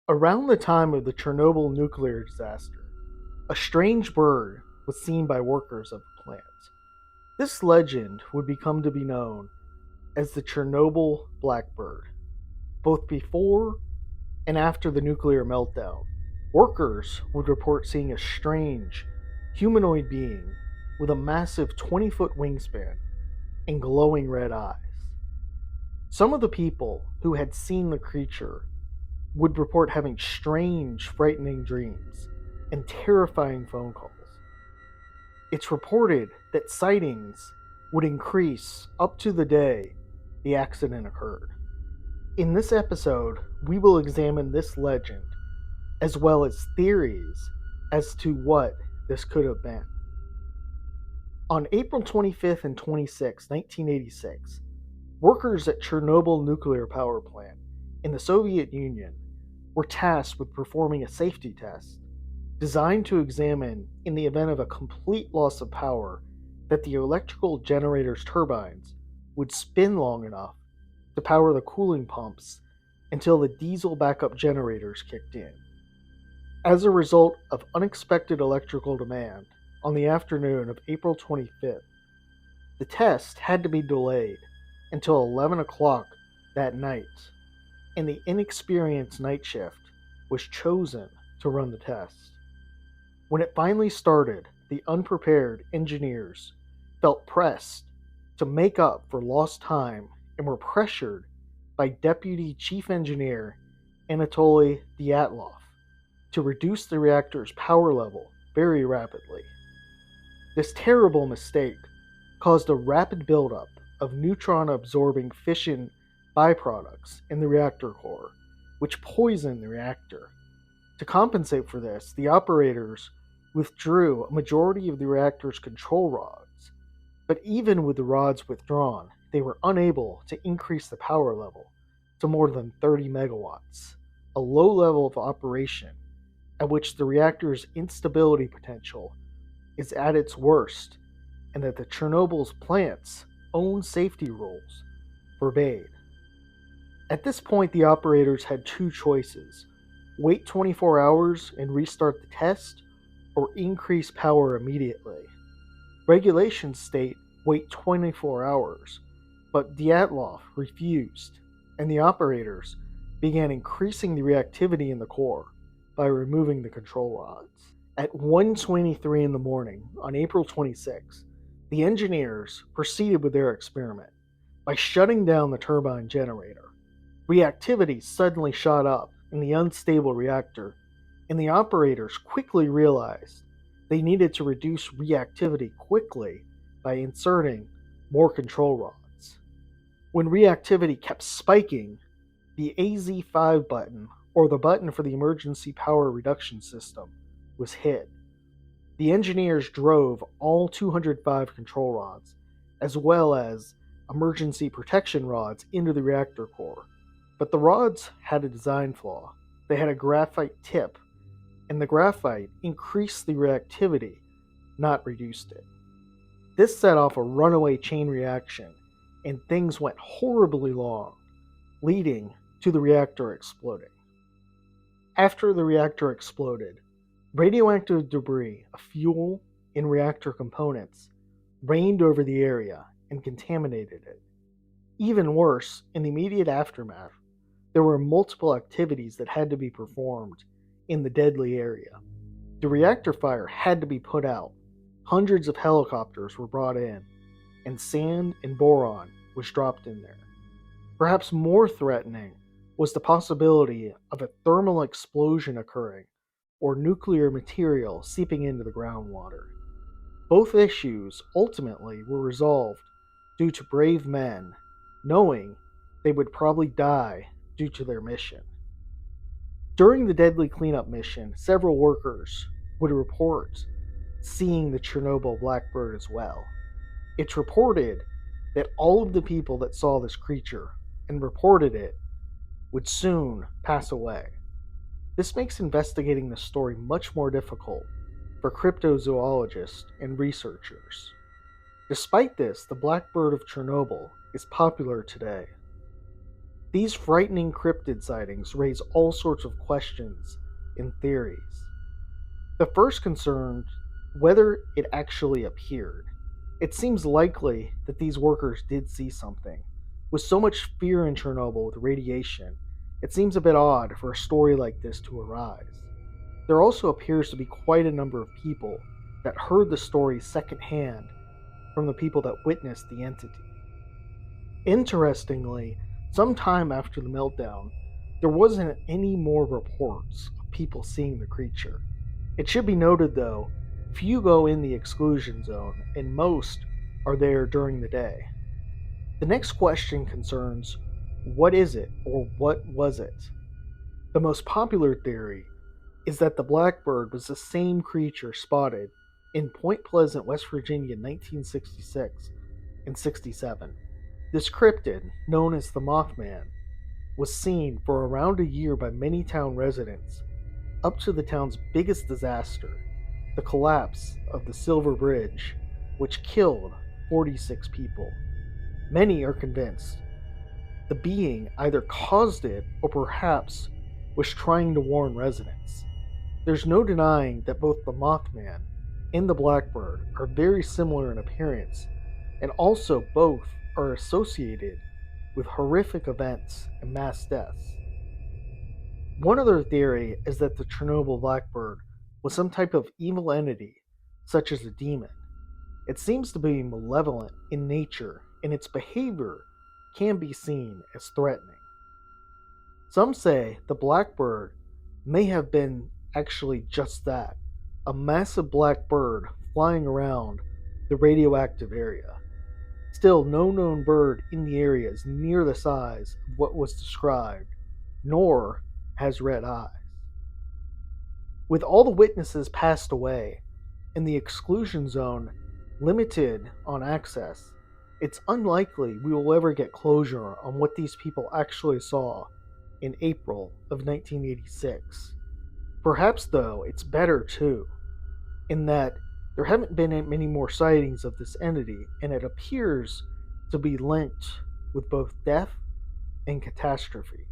Around the time of the Chernobyl nuclear disaster, a strange bird was seen by workers of the plant. This legend would become to be known as the Chernobyl Blackbird. Both before and after the nuclear meltdown, workers would report seeing a strange, humanoid being with a massive 20-foot wingspan and glowing red eyes. Some of the people who had seen the creature would report having strange, frightening dreams and terrifying phone calls. It's reported that sightings would increase up to the day the accident occurred. In this episode, we will examine this legend as well as theories as to what this could have been. On April 25th and 26th, 1986, workers at Chernobyl Nuclear Power Plant in the Soviet Union were tasked with performing a safety test designed to examine, in the event of a complete loss of power, that the electrical generator's turbines would spin long enough to power the cooling pumps until the diesel backup generators kicked in. As a result of unexpected electrical demand on the afternoon of April 25th, the test had to be delayed until 11 o'clock that night, and the inexperienced night shift was chosen to run the test. When it finally started, the unprepared engineers felt pressed to make up for lost time and were pressured by Deputy Chief Engineer Anatoly Dyatlov to reduce the reactor's power level very rapidly. This terrible mistake caused a rapid buildup of neutron-absorbing fission byproducts in the reactor core, which poisoned the reactor. To compensate for this, the operators withdrew a majority of the reactor's control rods, but even with the rods withdrawn, they were unable to increase the power level to more than 30 megawatts, a low level of operation at which the reactor's instability potential is at its worst, and that the Chernobyl's plant's own safety rules forbade. At this point, the operators had two choices: wait 24 hours and restart the test, or increase power immediately. Regulations state wait 24 hours, but Dyatlov refused, and the operators began increasing the reactivity in the core by removing the control rods. At 1:23 in the morning on April 26, the engineers proceeded with their experiment by shutting down the turbine generator. Reactivity suddenly shot up in the unstable reactor, and the operators quickly realized they needed to reduce reactivity quickly by inserting more control rods. When reactivity kept spiking, the AZ5 button, or the button for the emergency power reduction system, was hit. The engineers drove all 205 control rods, as well as emergency protection rods, into the reactor core. But the rods had a design flaw. They had a graphite tip, and the graphite increased the reactivity, not reduced it. This set off a runaway chain reaction, and things went horribly wrong, leading to the reactor exploding. After the reactor exploded, radioactive debris of fuel and reactor components rained over the area and contaminated it. Even worse, in the immediate aftermath, there were multiple activities that had to be performed in the deadly area. The reactor fire had to be put out, hundreds of helicopters were brought in, and sand and boron was dropped in there. Perhaps more threatening was the possibility of a thermal explosion occurring or nuclear material seeping into the groundwater. Both issues ultimately were resolved due to brave men knowing they would probably die due to their mission. During the deadly cleanup mission, several workers would report seeing the Chernobyl Blackbird as well. It's reported that all of the people that saw this creature and reported it would soon pass away. This makes investigating the story much more difficult for cryptozoologists and researchers. Despite this, the Blackbird of Chernobyl is popular today. These frightening cryptid sightings raise all sorts of questions and theories. The first concerned whether it actually appeared. It seems likely that these workers did see something. With so much fear in Chernobyl with radiation, it seems a bit odd for a story like this to arise. There also appears to be quite a number of people that heard the story secondhand from the people that witnessed the entity. Interestingly, sometime after the meltdown, there wasn't any more reports of people seeing the creature. It should be noted, though, few go in the exclusion zone, and most are there during the day. The next question concerns what is it or what was it? The most popular theory is that the Blackbird was the same creature spotted in Point Pleasant, West Virginia in 1966 and 67. This cryptid, known as the Mothman, was seen for around a year by many town residents, up to the town's biggest disaster, the collapse of the Silver Bridge, which killed 46 people. Many are convinced the being either caused it or perhaps was trying to warn residents. There's no denying that both the Mothman and the Blackbird are very similar in appearance, and also both are associated with horrific events and mass deaths. One other theory is that the Chernobyl Blackbird was some type of evil entity, such as a demon. It seems to be malevolent in nature, and its behavior can be seen as threatening. Some say the Blackbird may have been actually just that, a massive black bird flying around the radioactive area. Still, no known bird in the area is near the size of what was described, nor has red eyes. With all the witnesses passed away and the exclusion zone limited on access, it's unlikely we will ever get closure on what these people actually saw in April of 1986. Perhaps, though, it's better too, in that there haven't been many more sightings of this entity, and it appears to be linked with both death and catastrophe.